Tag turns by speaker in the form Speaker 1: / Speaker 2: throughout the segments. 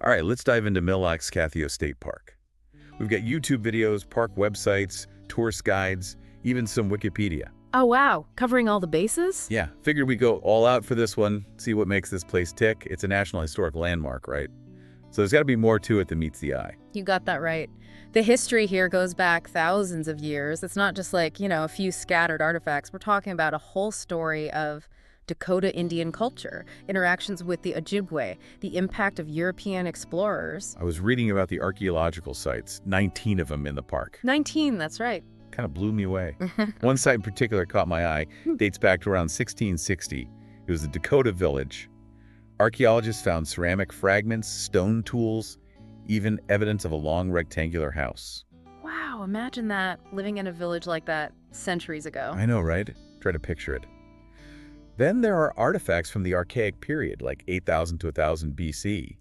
Speaker 1: All right, let's dive into Kathio State Park. We've got YouTube videos, park websites, tourist guides, even some Wikipedia.
Speaker 2: Oh, wow. Covering all the bases?
Speaker 1: Yeah, figured we'd go all out for this one, see what makes this place tick. It's a National Historic Landmark, right? So there's got to be more to it than meets the eye.
Speaker 2: You got that right. The history here goes back thousands of years. It's not just like, a few scattered artifacts. We're talking about a whole story of Dakota Indian culture, interactions with the Ojibwe, the impact of European explorers.
Speaker 1: I was reading about the archaeological sites, 19 of them in the park.
Speaker 2: 19, that's right.
Speaker 1: Kind of blew me away. One site in particular caught my eye, dates back to around 1660. It was the Dakota village. Archaeologists found ceramic fragments, stone tools, even evidence of a long rectangular house.
Speaker 2: Wow, imagine that, living in a village like that centuries ago.
Speaker 1: I know, right? Try to picture it. Then there are artifacts from the Archaic period, like 8000 to 1000 BC.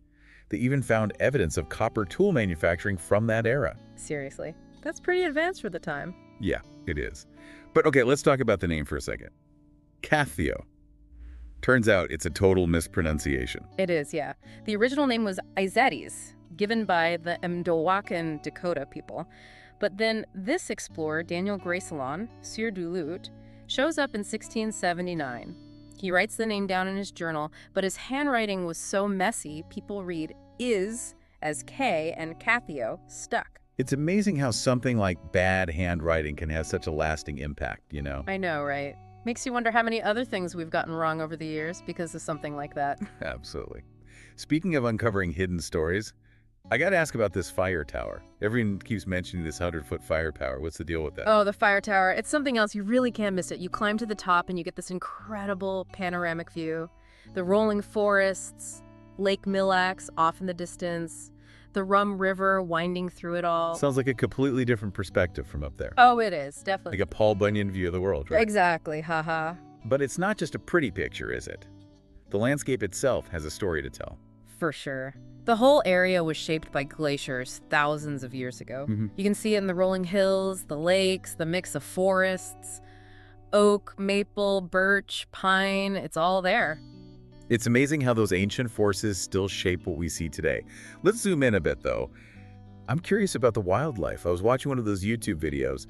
Speaker 1: They even found evidence of copper tool manufacturing from that era.
Speaker 2: Seriously, that's pretty advanced for the time.
Speaker 1: Yeah, it is. But okay, let's talk about the name for a second. Kathio. Turns out it's a total mispronunciation.
Speaker 2: It is, yeah. The original name was Izetes, given by the Mdewakan Dakota people. But then this explorer, Daniel Greysolon, Sieur du Lut, shows up in 1679. He writes the name down in his journal, but his handwriting was so messy, people read is as K and Kathio stuck.
Speaker 1: It's amazing how something like bad handwriting can have such a lasting impact, you know?
Speaker 2: I know, right? Makes you wonder how many other things we've gotten wrong over the years because of something like that.
Speaker 1: Absolutely. Speaking of uncovering hidden stories, I got to ask about this fire tower. Everyone keeps mentioning this 100-foot fire tower. What's the deal with that?
Speaker 2: Oh, the fire tower. It's something else. You really can't miss it. You climb to the top and you get this incredible panoramic view. The rolling forests, Lake Mille off in the distance, the Rum River winding through it all.
Speaker 1: Sounds like a completely different perspective from up there.
Speaker 2: Oh, it is, definitely.
Speaker 1: Like a Paul Bunyan view of the world, right?
Speaker 2: Exactly, haha.
Speaker 1: But it's not just a pretty picture, is it? The landscape itself has a story to tell.
Speaker 2: For sure. The whole area was shaped by glaciers thousands of years ago. You can see it in the rolling hills, the lakes, the mix of forests, oak, maple, birch, pine, it's all there.
Speaker 1: It's amazing how those ancient forces still shape what we see today. Let's zoom in a bit, though. I'm curious about the wildlife. I was watching one of those YouTube videos,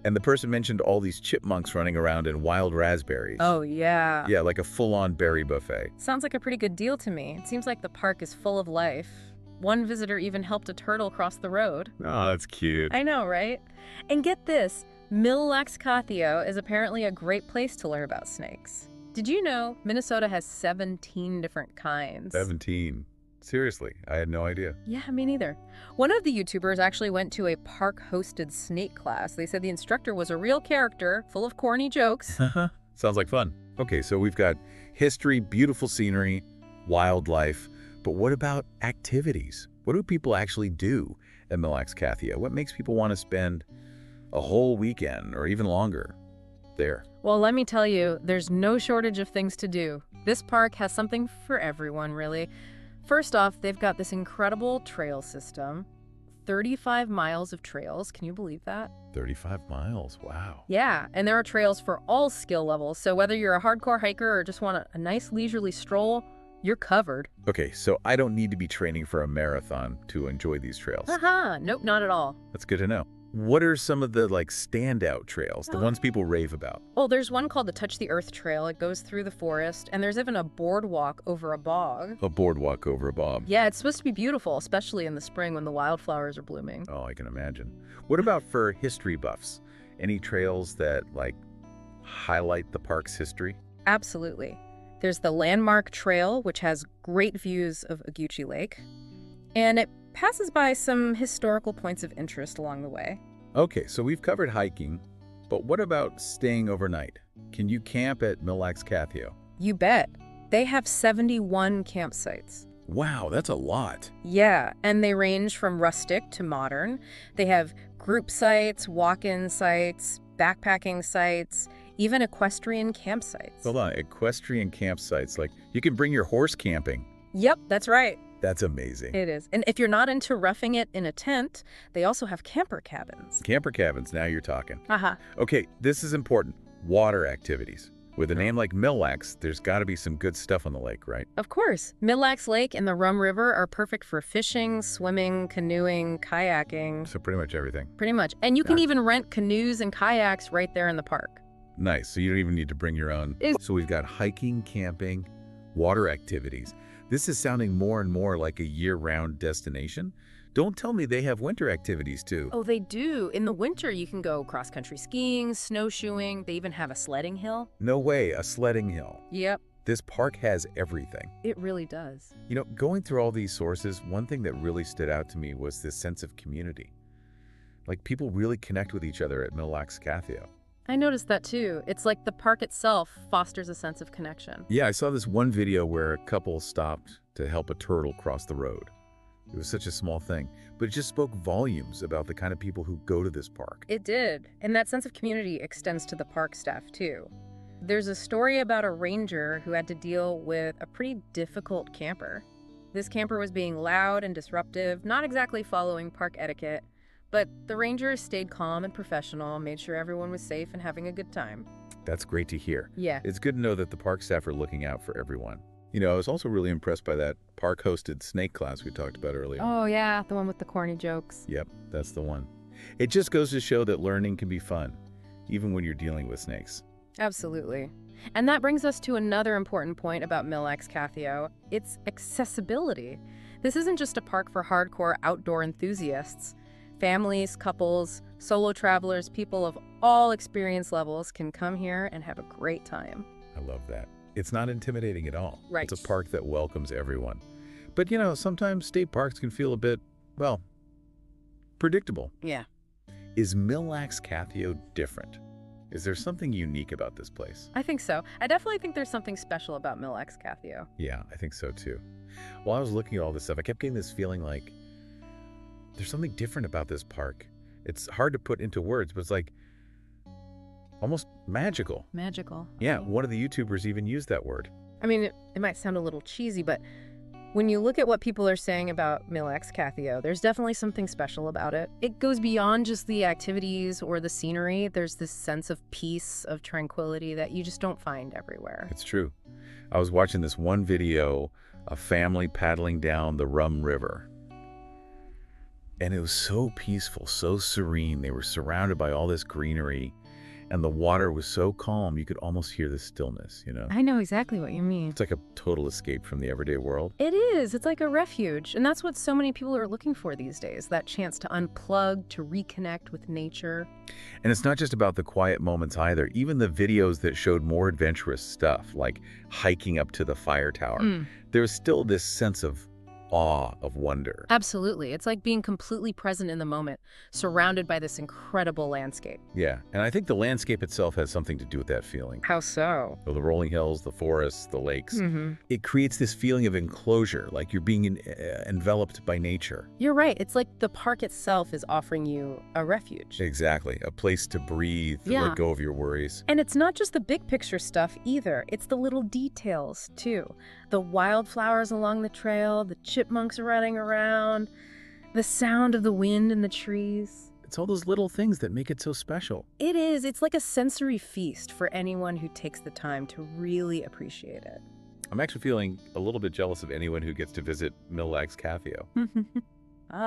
Speaker 1: and the person mentioned all these chipmunks running around and wild raspberries.
Speaker 2: Oh, yeah.
Speaker 1: Yeah, like a full-on berry buffet.
Speaker 2: Sounds like a pretty good deal to me. It seems like the park is full of life. One visitor even helped a turtle cross the road.
Speaker 1: Oh, that's cute.
Speaker 2: I know, right? And get this, Mille Kathio is apparently a great place to learn about snakes. Did you know Minnesota has 17 different kinds?
Speaker 1: 17. Seriously, I had no idea.
Speaker 2: Yeah, me neither. One of the YouTubers actually went to a park-hosted snake class. They said the instructor was a real character, full of corny jokes.
Speaker 1: Sounds like fun. Okay, so we've got history, beautiful scenery, wildlife, but what about activities? What do people actually do at Mille Kathio? What makes people want to spend a whole weekend or even longer there?
Speaker 2: Well, let me tell you, there's no shortage of things to do. This park has something for everyone, really. First off, they've got this incredible trail system. 35 miles of trails. Can you believe that?
Speaker 1: 35 miles. Wow.
Speaker 2: Yeah, and there are trails for all skill levels. So whether you're a hardcore hiker or just want a nice leisurely stroll, you're covered.
Speaker 1: Okay, so I don't need to be training for a marathon to enjoy these trails.
Speaker 2: Nope, not at all.
Speaker 1: That's good to know. What are some of the standout trails, the ones people rave about?
Speaker 2: Oh, there's one called the Touch the Earth Trail. It goes through the forest, and there's even a boardwalk over a bog.
Speaker 1: A boardwalk over a bog.
Speaker 2: Yeah, it's supposed to be beautiful, especially in the spring when the wildflowers are blooming.
Speaker 1: Oh, I can imagine. What about for history buffs? Any trails that, highlight the park's history?
Speaker 2: Absolutely. There's the Landmark Trail, which has great views of Ogeechee Lake, and it passes by some historical points of interest along the way.
Speaker 1: Okay, so we've covered hiking, but what about staying overnight? Can you camp at Mille Kathio?
Speaker 2: You bet. They have 71 campsites.
Speaker 1: Wow, that's a lot.
Speaker 2: Yeah, and they range from rustic to modern. They have group sites, walk-in sites, backpacking sites, even equestrian campsites.
Speaker 1: Hold on, equestrian campsites, like you can bring your horse camping.
Speaker 2: Yep, that's right.
Speaker 1: That's amazing.
Speaker 2: It is. And if you're not into roughing it in a tent, they also have camper cabins.
Speaker 1: Camper cabins, now you're talking.
Speaker 2: Uh-huh.
Speaker 1: Okay, this is important. Water activities. With a name like Mille, there's got to be some good stuff on the lake, right?
Speaker 2: Of course. Mille Lake and the Rum River are perfect for fishing, swimming, canoeing, kayaking.
Speaker 1: So pretty much everything.
Speaker 2: Pretty much. And you can even rent canoes and kayaks right there in the park.
Speaker 1: Nice. So you don't even need to bring your own. So we've got hiking, camping, water activities. This is sounding more and more like a year-round destination. Don't tell me they have winter activities too.
Speaker 2: Oh, they do. In the winter, you can go cross-country skiing, snowshoeing. They even have a sledding hill.
Speaker 1: No way, a sledding hill.
Speaker 2: Yep.
Speaker 1: This park has everything.
Speaker 2: It really does.
Speaker 1: You know, going through all these sources, one thing that really stood out to me was this sense of community. Like, people really connect with each other at Mille Kathio.
Speaker 2: I noticed that too. It's like the park itself fosters a sense of connection.
Speaker 1: Yeah, I saw this one video where a couple stopped to help a turtle cross the road. It was such a small thing, but it just spoke volumes about the kind of people who go to this park.
Speaker 2: It did. And that sense of community extends to the park staff too. There's a story about a ranger who had to deal with a pretty difficult camper. This camper was being loud and disruptive, not exactly following park etiquette, but the ranger stayed calm and professional, made sure everyone was safe and having a good time.
Speaker 1: That's great to hear.
Speaker 2: Yeah.
Speaker 1: It's good to know that the park staff are looking out for everyone. You know, I was also really impressed by that park-hosted snake class we talked about earlier.
Speaker 2: Oh, yeah, the one with the corny jokes.
Speaker 1: Yep, that's the one. It just goes to show that learning can be fun, even when you're dealing with snakes.
Speaker 2: Absolutely. And that brings us to another important point about Mille Kathio. It's accessibility. This isn't just a park for hardcore outdoor enthusiasts. Families, couples, solo travelers, people of all experience levels can come here and have a great time.
Speaker 1: I love that. It's not intimidating at all.
Speaker 2: Right.
Speaker 1: It's a park that welcomes everyone. But, you know, sometimes state parks can feel a bit, well, predictable.
Speaker 2: Yeah.
Speaker 1: Is Mille Kathio different? Is there something unique about this place?
Speaker 2: I think so. I definitely think there's something special about Mille Kathio.
Speaker 1: Yeah, I think so too. While I was looking at all this stuff, I kept getting this feeling like there's something different about this park. It's hard to put into words, but it's like almost magical.
Speaker 2: Magical.
Speaker 1: Yeah, one of the YouTubers even used that word.
Speaker 2: I mean, it might sound a little cheesy, but when you look at what people are saying about Mille Kathio, there's definitely something special about it. It goes beyond just the activities or the scenery. There's this sense of peace, of tranquility that you just don't find everywhere.
Speaker 1: It's true. I was watching this one video, a family paddling down the Rum River. And it was so peaceful, so serene. They were surrounded by all this greenery. And the water was so calm, you could almost hear the stillness, you know?
Speaker 2: I know exactly what you mean.
Speaker 1: It's like a total escape from the everyday world.
Speaker 2: It is. It's like a refuge. And that's what so many people are looking for these days, that chance to unplug, to reconnect with nature.
Speaker 1: And it's not just about the quiet moments either. Even the videos that showed more adventurous stuff, like hiking up to the fire tower, there's still this sense of awe, of wonder.
Speaker 2: Absolutely. It's like being completely present in the moment, surrounded by this incredible landscape.
Speaker 1: Yeah, and I think the landscape itself has something to do with that feeling.
Speaker 2: How so?
Speaker 1: So the rolling hills, the forests, the lakes. It creates this feeling of enclosure, like you're being enveloped by nature.
Speaker 2: You're right. It's like the park itself is offering you a refuge.
Speaker 1: Exactly. A place to breathe, let go of your worries.
Speaker 2: And it's not just the big picture stuff either. It's the little details, too. The wildflowers along the trail, the chipmunks running around, the sound of the wind in the trees.
Speaker 1: It's all those little things that make it so special.
Speaker 2: It is. It's like a sensory feast for anyone who takes the time to really appreciate it.
Speaker 1: I'm actually feeling a little bit jealous of anyone who gets to visit Mille Kathio.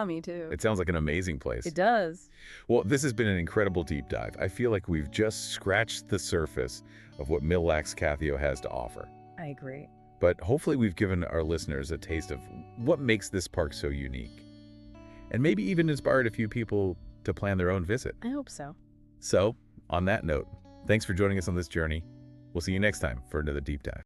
Speaker 2: Me too.
Speaker 1: It sounds like an amazing place.
Speaker 2: It does.
Speaker 1: Well, this has been an incredible deep dive. I feel like we've just scratched the surface of what Mille Kathio has to offer.
Speaker 2: I agree.
Speaker 1: But hopefully we've given our listeners a taste of what makes this park so unique. And maybe even inspired a few people to plan their own visit.
Speaker 2: I hope so.
Speaker 1: So, on that note, thanks for joining us on this journey. We'll see you next time for another deep dive.